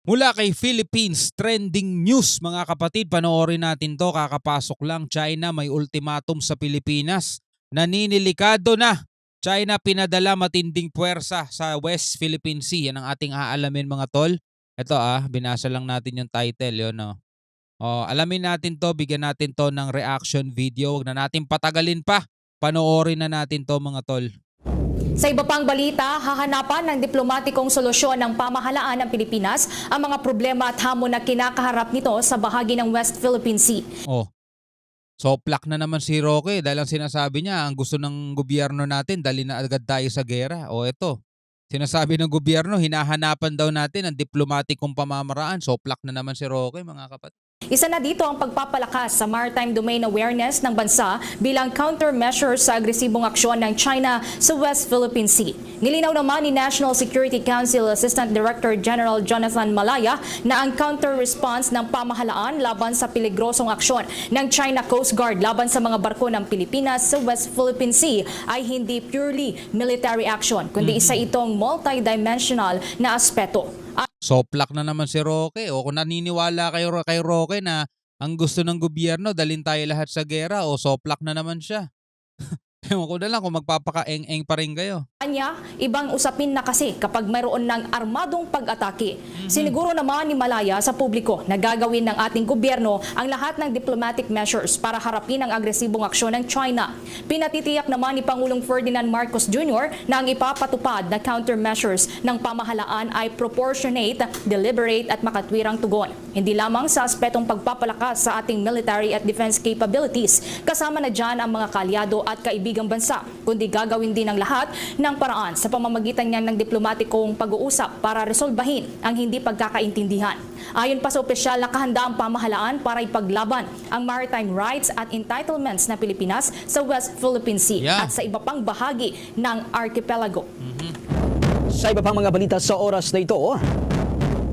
Mula kay Philippines Trending News, mga kapatid, panoorin natin to, kakapasok lang. China may ultimatum sa Pilipinas. Naninilikado na. China pinadala matinding puwersa sa West Philippine Sea. Yan ang ating aalamin, mga tol. Ito binasa lang natin yung title, yun no. Alamin natin to, bigyan natin to ng reaction video. Huwag na natin patagalin pa. Panoorin na natin to, mga tol. Sa iba pang balita, hahanapan ng diplomatikong solusyon ng pamahalaan ng Pilipinas ang mga problema at hamon na kinakaharap nito sa bahagi ng West Philippine Sea. Soplak na naman si Roque dahil ang sinasabi niya, ang gusto ng gobyerno natin, dali na agad tayo sa gera. Eto, sinasabi ng gobyerno, hinahanapan daw natin ang diplomatikong pamamaraan. Soplak na naman si Roque, mga kapatid. Isa na dito ang pagpapalakas sa maritime domain awareness ng bansa bilang countermeasures sa agresibong aksyon ng China sa West Philippine Sea. Nilinaw naman ni National Security Council Assistant Director General Jonathan Malaya na ang counter-response ng pamahalaan laban sa peligrosong aksyon ng China Coast Guard laban sa mga barko ng Pilipinas sa West Philippine Sea ay hindi purely military action, kundi isa itong multidimensional na aspeto. Soplak na naman si Roque. Kung naniniwala kay Roque na ang gusto ng gobyerno, dalhin tayo lahat sa gera, soplak na naman siya. Ewan ko na lang kung magpapaka-eng-eng pa rin kayo. Kanya, ibang usapin na kasi kapag mayroon ng armadong pag-atake. Siniguro naman ni Malaya sa publiko na gagawin ng ating gobyerno ang lahat ng diplomatic measures para harapin ang agresibong aksyon ng China. Pinatitiyak naman ni Pangulong Ferdinand Marcos Jr. na ang ipapatupad na countermeasures ng pamahalaan ay proportionate, deliberate at makatwirang tugon. Hindi lamang sa aspetong pagpapalakas sa ating military at defense capabilities, kasama na dyan ang mga kalyado at kaibigang bansa, kundi gagawin din ang lahat ng paraan sa pamamagitan niyan ng diplomatikong pag-uusap para resolbahin ang hindi pagkakaintindihan. Ayon pa sa opisyal na kahandaang pamahalaan para ipaglaban ang maritime rights at entitlements na Pilipinas sa West Philippine Sea at sa iba pang bahagi ng archipelago. Sa iba pang mga balita sa oras na ito,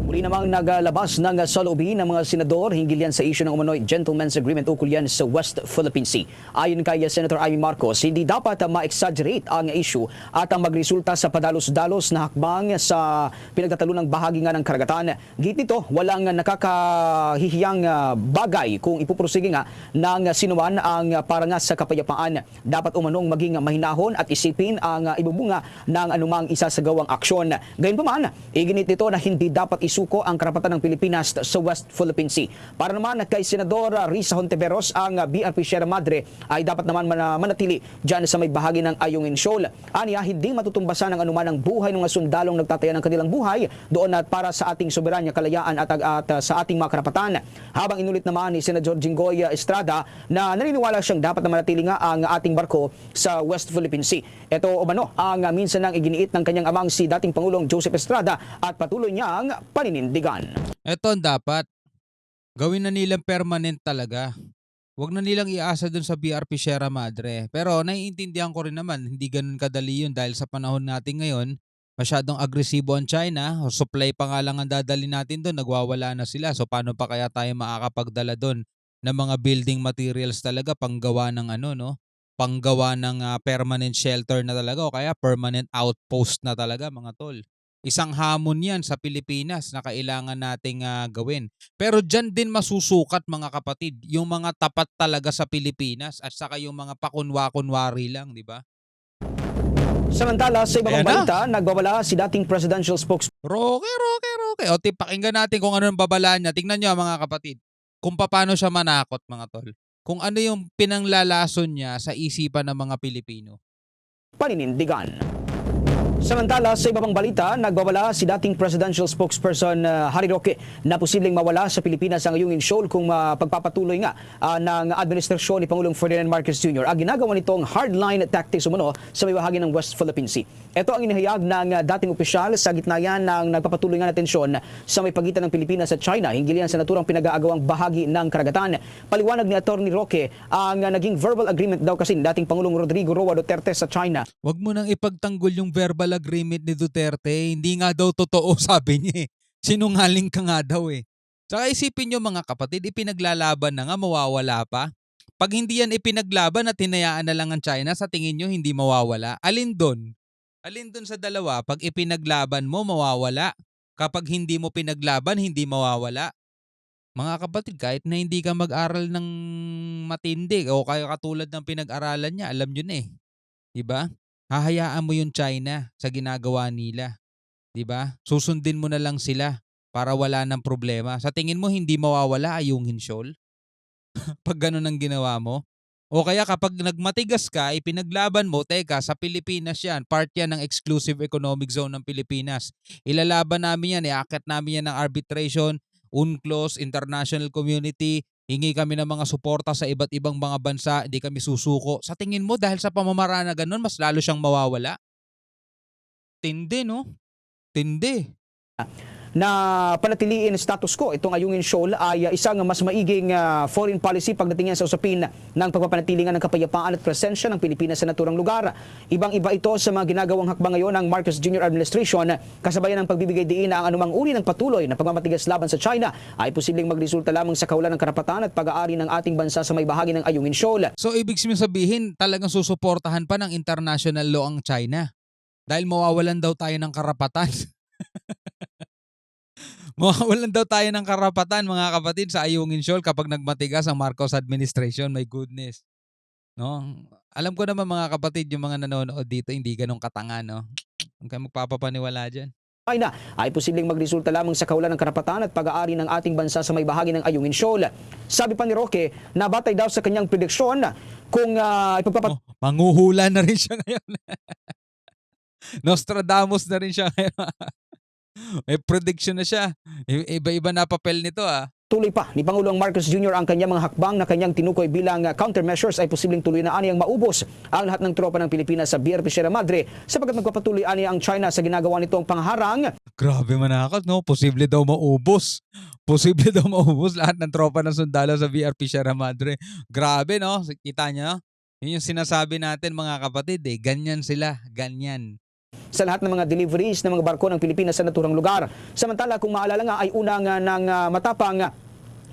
muli namang naglabas ng saloobin ng mga senador hinggil yan sa issue ng umano'y gentleman's agreement ukol yan sa West Philippine Sea. Ayon kay Senator Amy Marcos, hindi dapat ma-exaggerate ang issue at ang magresulta sa padalos-dalos na hakbang sa pinagtatalunang bahagi nga ng karagatan. Git nito, walang nakakahihiyang bagay kung ipuprosige nga ng sinuman ang para nga sa kapayapaan. Dapat umanong maging mahinahon at isipin ang ibubunga ng anumang isasagawang aksyon. Gayunpaman, iginit nito na hindi dapat isuko ang karapatan ng Pilipinas sa West Philippine Sea. Para naman kay Senador Risa Hontiveros, ang BRP Sierra Madre ay dapat naman manatili dyan sa may bahagi ng Ayungin Shoal. Aniya, hindi matutumbasan ng anuman ang buhay ng mga sundalong nagtataya ng kanilang buhay doon at para sa ating soberanya, kalayaan at sa ating mga karapatan. Habang inulit naman ni Senador Jinggoy Estrada na naniniwala siyang dapat na manatili nga ang ating barko sa West Philippine Sea. Ito umano ang minsan nang iginiit ng kanyang amang si dating Pangulong Joseph Estrada at patuloy niyang paninindigan. Ito ang dapat. Gawin na nilang permanent talaga. Huwag na nilang iasa dun sa BRP Sierra Madre. Pero naiintindihan ko rin naman, hindi ganun kadali yun dahil sa panahon natin ngayon, masyadong agresibo ang China. Supply pa nga lang ang dadali natin doon, nagwawala na sila. So paano pa kaya tayo makakapagdala doon ng mga building materials talaga, panggawa ng panggawa ng permanent shelter na talaga o kaya permanent outpost na talaga, mga tol. Isang hamon yan sa Pilipinas na kailangan nating gawin. Pero dyan din masusukat, mga kapatid, yung mga tapat talaga sa Pilipinas at saka yung mga pakunwa-kunwari lang, di ba? Samantala, sa ibang balita, nagbabala si dating presidential spokesperson. Roque. Pakinggan natin kung ano yung babala niya. Tingnan nyo, mga kapatid, kung paano siya manakot, mga tol. Kung ano yung pinanglalason niya sa isipan ng mga Pilipino. Paninindigan. Samantala, sa iba pang balita, nagbabala si dating presidential spokesperson Harry Roque na posibleng mawala sa Pilipinas ang Ayungin Shoal kung pagpapatuloy nga ng administrasyon ni Pangulong Ferdinand Marcos Jr. ang ginagawa nitong hardline tactics umano sa may bahagi ng West Philippine Sea. Ito ang inihayag ng dating opisyal sa gitna yan ng nagpapatuloy nga na tensyon sa may pagitan ng Pilipinas at China hinggil yan sa naturang pinag-aagawang bahagi ng karagatan. Paliwanag ni Atty. Roque, ang naging verbal agreement daw kasi ni dating Pangulong Rodrigo Roa Duterte sa China. Huwag mo nang ipagtanggol yung verbal agreement ni Duterte. Hindi nga daw totoo, sabi niya eh. Sinungaling ka nga daw eh. Saka isipin nyo, mga kapatid, ipinaglalaban na nga, mawawala pa. Pag hindi yan ipinaglaban at hinayaan na lang ang China, sa tingin nyo hindi mawawala? Alin doon? Alin doon sa dalawa? Pag ipinaglaban mo, mawawala. Kapag hindi mo pinaglaban, hindi mawawala. Mga kapatid, kahit na hindi ka mag-aral ng matindi o kaya katulad ng pinag-aralan niya, alam niyo na eh, 'di ba? Hahayaan mo yung China sa ginagawa nila, 'di ba? Susundin mo na lang sila para wala ng problema. Sa tingin mo hindi mawawala Ayungin Shoal pag gano'n ang ginawa mo? O kaya kapag nagmatigas ka, ipinaglaban mo, teka, sa Pilipinas yan, part yan ng exclusive economic zone ng Pilipinas. Ilalaban namin yan, iaakit namin yan ng arbitration, UNCLOS, international community, hingi kami ng mga suporta sa iba't ibang mga bansa, hindi kami susuko. Sa tingin mo, dahil sa pamamaraan na ganun, mas lalo siyang mawawala? Tindi, no? Tindi. Na panatiliin status quo. Itong Ayungin Shoal ay isang mas maiging foreign policy pagdating yan sa usapin ng pagpapanatilingan ng kapayapaan at presensya ng Pilipinas sa naturang lugar. Ibang-iba ito sa mga ginagawang hakbang ngayon ng Marcos Jr. Administration kasabayan ng pagbibigay diin na ang anumang uri ng patuloy na pagmamatigas laban sa China ay posibleng magresulta lamang sa kawalan ng karapatan at pag-aari ng ating bansa sa may bahagi ng Ayungin Shoal. So, ibig sabihin, talagang susuportahan pa ng international law ang China. Dahil mawawalan daw tayo ng karapatan. Mawawalan daw tayo ng karapatan, mga kapatid, sa Ayungin Shoal kapag nagmatigas ang Marcos administration. My goodness. No? Alam ko naman, mga kapatid, yung mga nanonood dito hindi ganun katanga, no? Huwag kayong magpapapaniwala dyan. China ay posibleng magresulta lamang sa kawalan ng karapatan at pag-aari ng ating bansa sa may bahagi ng Ayungin Shoal. Sabi pa ni Roque, na batay daw sa kanyang prediksyon kung ipagpapat... Manghuhula na rin siya ngayon. Nostradamus na rin siya ngayon. May prediction na siya. Iba-iba na papel nito ah. Tuloy pa ni Pangulong Marcos Jr. ang kanyang mga hakbang na kanyang tinukoy bilang countermeasures ay posibleng tuloy na aniyang maubos ang lahat ng tropa ng Pilipinas sa BRP Sierra Madre sapagkat magpapatuloy aniya ang China sa ginagawa nitong pangharang. Grabe manakot, no? Posible daw maubos. Posible daw maubos lahat ng tropa ng sundalo sa BRP Sierra Madre. Grabe, no? Kita niyo? Yun yung sinasabi natin, mga kapatid eh. Ganyan sila. Ganyan. Sa lahat ng mga deliveries ng mga barko ng Pilipinas sa naturang lugar. Samantala, kung maalala nga ay unang ng matapang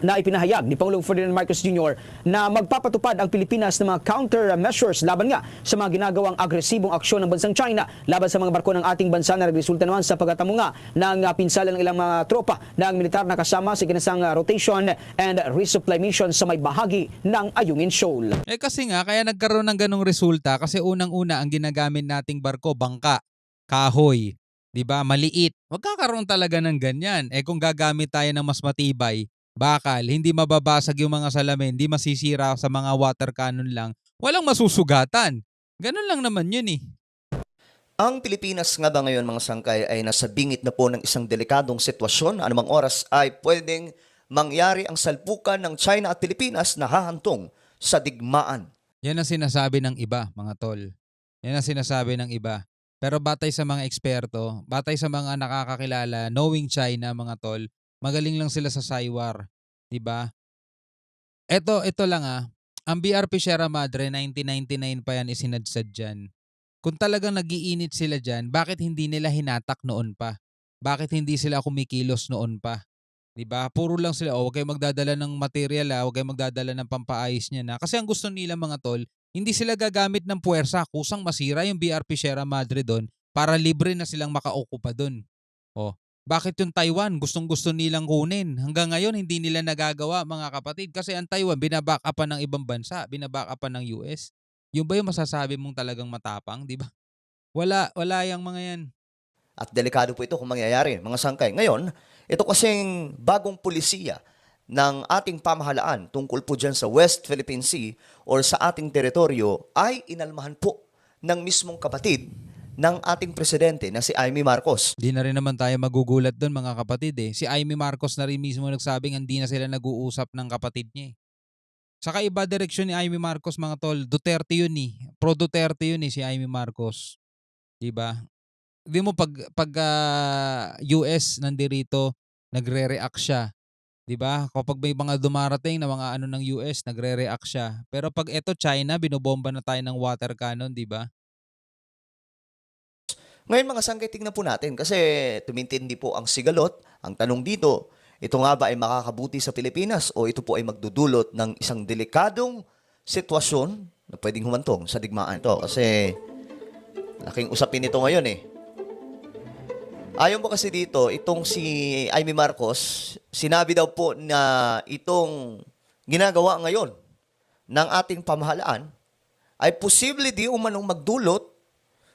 na ipinahayag ni Pangulong Ferdinand Marcos Jr. na magpapatupad ang Pilipinas ng mga countermeasures laban nga sa mga ginagawang agresibong aksyon ng bansang China laban sa mga barko ng ating bansa na nagresulta naman sa pagkatamo nga ng pinsala ng ilang mga tropa ng militar na kasama sa kinasang rotation and resupply mission sa may bahagi ng Ayungin Shoal. Kasi nga, kaya nagkaroon ng ganong resulta kasi unang-una ang ginagamit nating barko, bangka, kahoy, 'di ba? Maliit. Magkakaroon talaga ng ganyan. Kung gagamit tayo ng mas matibay, bakal, hindi mababasag yung mga salamin, hindi masisira sa mga water cannon lang, walang masusugatan. Ganun lang naman yun eh. Ang Pilipinas nga ba ngayon, mga sangkay, ay nasa bingit na po ng isang delikadong sitwasyon. Anumang oras ay pwedeng mangyari ang salpukan ng China at Pilipinas na hahantong sa digmaan. Yan ang sinasabi ng iba, mga tol. Yan ang sinasabi ng iba. Pero batay sa mga eksperto, batay sa mga nakakakilala, knowing China, mga tol, magaling lang sila sa Saywar, 'di ba? Ito lang ang BRP Sierra Madre 1999 pa yan isinadsad diyan. Kung talagang nagiinit sila diyan, bakit hindi nila hinatak noon pa? Bakit hindi sila kumikilos noon pa? 'Di ba? Puro lang sila, huwag kayong magdadala ng material, huwag kayong magdadala ng pampaayos niya na. Kasi ang gusto nila, mga tol, hindi sila gagamit ng puwersa, kusang masira yung BRP Sierra Madre doon para libre na silang makaukupa doon. Oh, bakit yung Taiwan gustong-gusto nilang kunin? Hanggang ngayon hindi nila nagagawa, mga kapatid, kasi ang Taiwan binaback upan ng ibang bansa, binaback upan ng US. Yung ba yung masasabi mong talagang matapang, 'di ba? Wala yang mga yan. At delikado po ito kung mangyayari, mga sangkay. Ngayon, ito kasing bagong pulisiya ng ating pamahalaan tungkol po dyan sa West Philippine Sea or sa ating teritoryo ay inalmahan po ng mismong kapatid ng ating presidente na si Amy Marcos. Di na rin naman tayo magugulat doon, mga kapatid eh. Si Amy Marcos na rin mismo nagsabing hindi na sila nag-uusap ng kapatid niya eh. Saka iba direksyon ni Amy Marcos, mga tol. Duterte yun eh. Pro Duterte yun eh, si Amy Marcos. Diba? Di mo pag US nandirito, nagre-react siya. 'Di ba? Kapag may mga dumarating na mga ano ng US, nagre-react siya. Pero pag eto China, binobomba na tayo ng water cannon, 'di ba? Ngayon, mga sangkay, tingnan po natin kasi tumintindi po ang sigalot. Ang tanong dito, ito nga ba ay makakabuti sa Pilipinas o ito po ay magdudulot ng isang delikadong sitwasyon na pwedeng humantong sa digmaan ito? Kasi laking usapin ito ngayon eh. Ayon po kasi dito, itong si Amy Marcos, sinabi daw po na itong ginagawa ngayon ng ating pamahalaan ay posible di umanong magdulot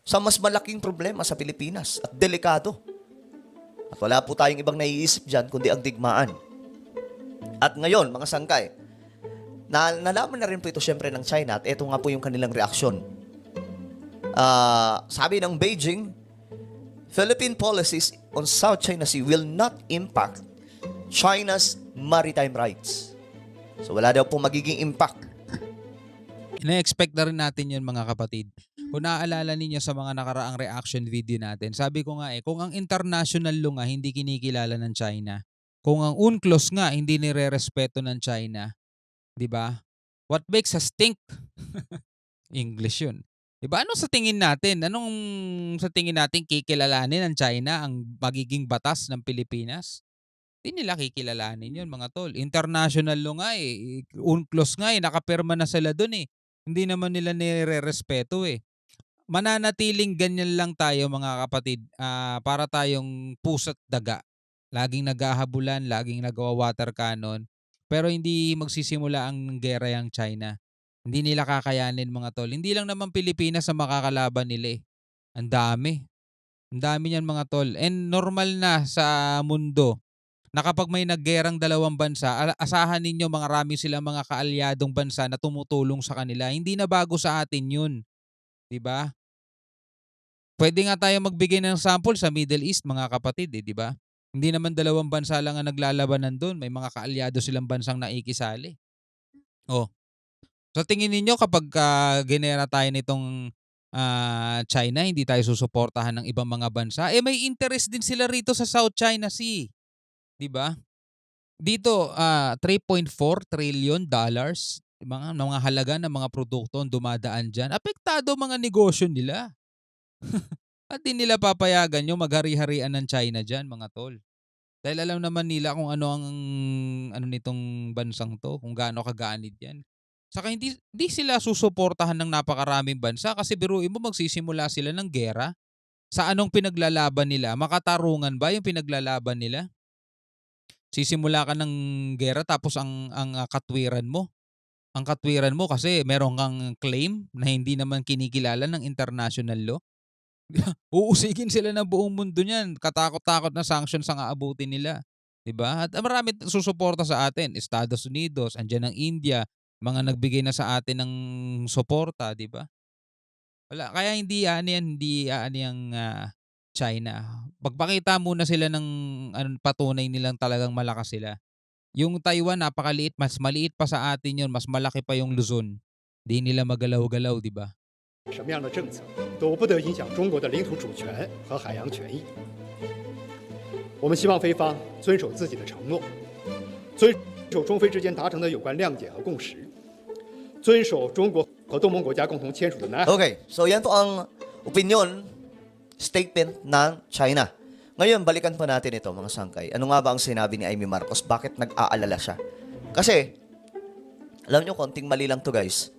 sa mas malaking problema sa Pilipinas at delikado. At wala po tayong ibang naiisip dyan kundi ang digmaan. At ngayon, mga sangkay, nalaman na rin po ito syempre ng China at ito nga po yung kanilang reaksyon. Sabi ng Beijing, Philippine policies on South China Sea will not impact China's maritime rights. So wala daw po magiging impact. Ina-expect na rin natin yun mga kapatid. Kung naaalala ninyo sa mga nakaraang reaction video natin, sabi ko nga kung ang international law nga hindi kinikilala ng China, kung ang UNCLOS nga hindi nire-respeto ng China, di ba? What makes us think? English yun. Di ba? Ano sa tingin natin? Anong sa tingin natin kikilalanin ng China ang magiging batas ng Pilipinas? Hindi nila kikilalanin yun mga tol. International law nga UNCLOS nga nakapirma na sila dun Hindi naman nila nire-respeto Mananatiling ganyan lang tayo mga kapatid para tayong pusa't daga. Laging naghahabulan, laging nagwa-water cannon. Pero hindi magsisimula ang gera yung China. Hindi nila kakayanin mga tol. Hindi lang naman Pilipinas ang makakalaban nila Ang dami. Ang dami niyan mga tol. And normal na sa mundo na kapag may naggerang dalawang bansa, asahan ninyo marami silang mga kaalyadong bansa na tumutulong sa kanila. Hindi na bago sa atin yun. 'Di ba? Pwede nga tayo magbigay ng sample sa Middle East mga kapatid di ba? Hindi naman dalawang bansa lang ang naglalabanan doon. May mga kaalyado silang bansang naikisali. Oh, sa tingin ninyo kapag ginera tayo nitong China, hindi tayo susuportahan ng ibang mga bansa, may interest din sila rito sa South China Sea, 'di ba? Dito 3.4 trillion dollars mga halaga ng mga produkto ang dumadaan diyan. Apektado mga negosyo nila. At di nila papayagan yung maghari-harian ng China diyan, mga tol. Dahil alam naman nila kung ano ang ano nitong bansang 'to, kung gaano kaganid 'yan. Saka hindi sila susuportahan ng napakaraming bansa kasi biruin mo magsisimula sila ng giyera. Sa anong pinaglalaban nila? Makatarungan ba yung pinaglalaban nila? Sisimula ka ng giyera tapos ang katwiran mo kasi meron kang claim na hindi naman kinikilala ng international law. Uusigin sila ng buong mundo niyan. Katakot-takot na sanctions ang aabutin nila. 'Di ba? At marami susuporta sa atin. Estados Unidos, andiyan ang India, mga nagbigay na sa atin ng suporta, 'di ba? Wala kaya hindi aani ang China. Pagpakita muna sila ng patunay nilang talagang malakas sila. Yung Taiwan napakaliit, mas maliit pa sa atin 'yon, mas malaki pa yung Luzon. Di nila magalaw-galaw, 'di ba?什么样的政策都不得影响中国的领土主权和海洋权益。我们希望菲方遵守自己的承诺，遵守中菲之间达成的有关谅解和共识，遵守中国和东盟国家共同签署的南海。 Okay, so yan po ang opinion, statement ng China. Ngayon, balikan po natin ito mga sangkay. Ano nga ba ang sinabi ni Amy Marcos? Bakit nag-aalala siya? Kasi, alam nyo, konting mali lang to guys.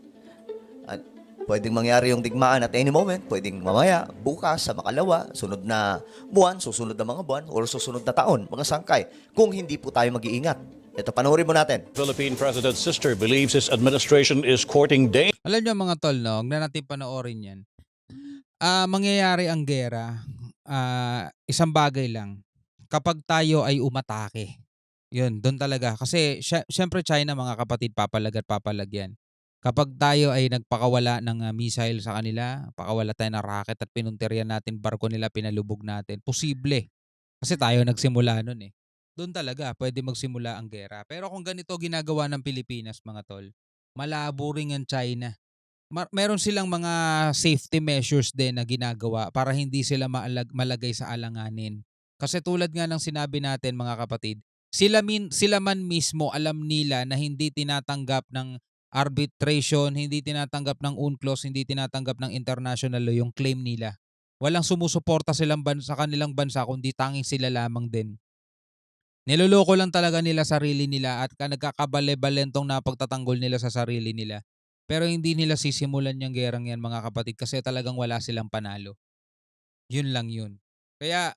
At pwedeng mangyari yung digmaan at any moment, pwedeng mamaya, bukas, sa makalawa, sunod na buwan, susunod na mga buwan, or susunod na taon, mga sangkay, kung hindi po tayo mag-iingat. Ito, panoorin mo natin. Philippine President's sister believes his administration is courting danger. Alam niyo mga tol, no, huwag na natin panoorin yan. Mangyayari ang gera, isang bagay lang. Kapag tayo ay umatake, yun, doon talaga. Kasi syempre China mga kapatid, papalag yan. Kapag tayo ay nagpakawala ng missile sa kanila, pakawala tayo ng rocket at pinuntiryan natin barko nila, pinalubog natin, posible. Kasi tayo nagsimula nun Doon talaga pwede magsimula ang gera. Pero kung ganito ginagawa ng Pilipinas mga tol, malabo rin ang China. Meron silang mga safety measures din na ginagawa para hindi sila malagay sa alanganin. Kasi tulad nga ng sinabi natin mga kapatid, sila man mismo alam nila na hindi tinatanggap ng arbitration, hindi tinatanggap ng UNCLOS, hindi tinatanggap ng international law yung claim nila. Walang sumusuporta silang sa kanilang bansa kundi tanging sila lamang din. Niloloko lang talaga nila sarili nila at nagkakabale-balentong na pagtatanggol nila sa sarili nila. Pero hindi nila sisimulan yung gerang yan mga kapatid kasi talagang wala silang panalo. Yun lang yun. Kaya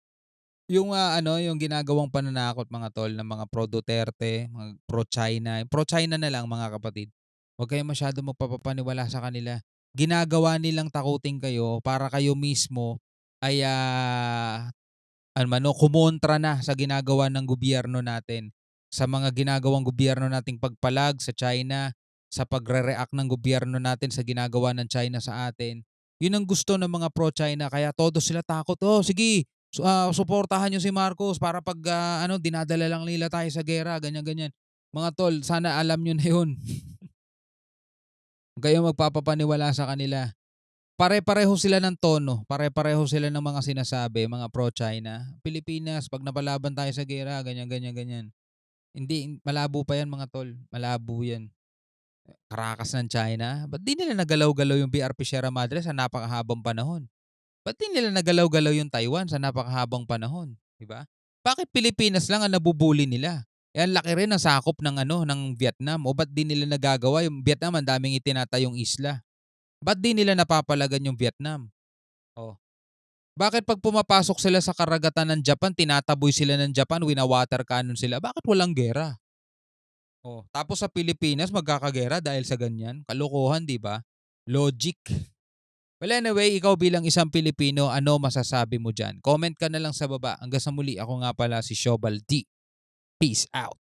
Yung yung ginagawang pananakot mga tol ng mga pro Duterte, mga pro China, pro China na lang mga kapatid. Huwag kayong masyadong magpapapaniwala sa kanila. Ginagawa nilang takutin kayo para kayo mismo ay kumontra na sa ginagawa ng gobyerno natin. Sa mga ginagawang gobyerno nating pagpalag sa China, sa pagre-react ng gobyerno natin sa ginagawa ng China sa atin. Yun ang gusto ng mga pro-China kaya todo sila takot. Oh, sige, suportahan niyo si Marcos para pag dinadala lang nila tayo sa gera, ganyan ganyan. Mga tol, sana alam niyo na yun. Huwag kayong magpapapaniwala sa kanila. Pare-pareho sila ng tono, pare-pareho sila ng mga sinasabi, mga pro-China. Pilipinas, pag napalaban tayo sa gera, ganyan, ganyan, ganyan. Hindi, malabo pa yan mga tol. Malabo yan. Karakas ng China. Ba't di nila nagalaw-galaw yung BRP Sierra Madre sa napakahabang panahon? Ba't di nila nagalaw-galaw yung Taiwan sa napakahabang panahon? Diba? Bakit Pilipinas lang ang nabubuli nila? Eh, ang laki rin ang sakop ng Vietnam. O ba't di nila nagagawa? Yung Vietnam, ang daming itinatayong isla. Ba't di nila napapalagan yung Vietnam? Oh. Bakit pag pumapasok sila sa karagatan ng Japan, tinataboy sila ng Japan, wina-water cannon sila? Bakit walang gera? Oh, tapos sa Pilipinas magkakagera dahil sa ganyan? Kalokohan, 'di ba? Logic. Well, anyway, ikaw bilang isang Pilipino, ano masasabi mo diyan? Comment ka na lang sa baba. Hanggang sa muli, ako nga pala si Shobal D. Peace out.